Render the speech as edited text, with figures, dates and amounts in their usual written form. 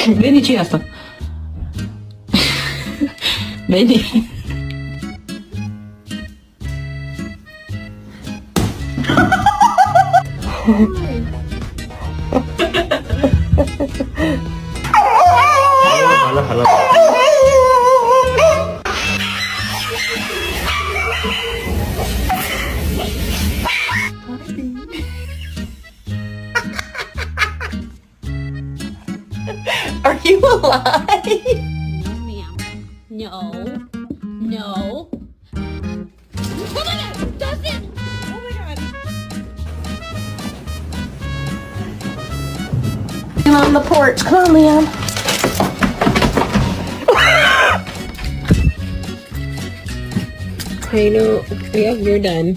Beni честно. Beni. Hala hala. Are you alive? No, ma'am. No. No. Oh my god! Dustin! Oh my god! On the porch. Come on, Liam. I know. Yeah, you're done.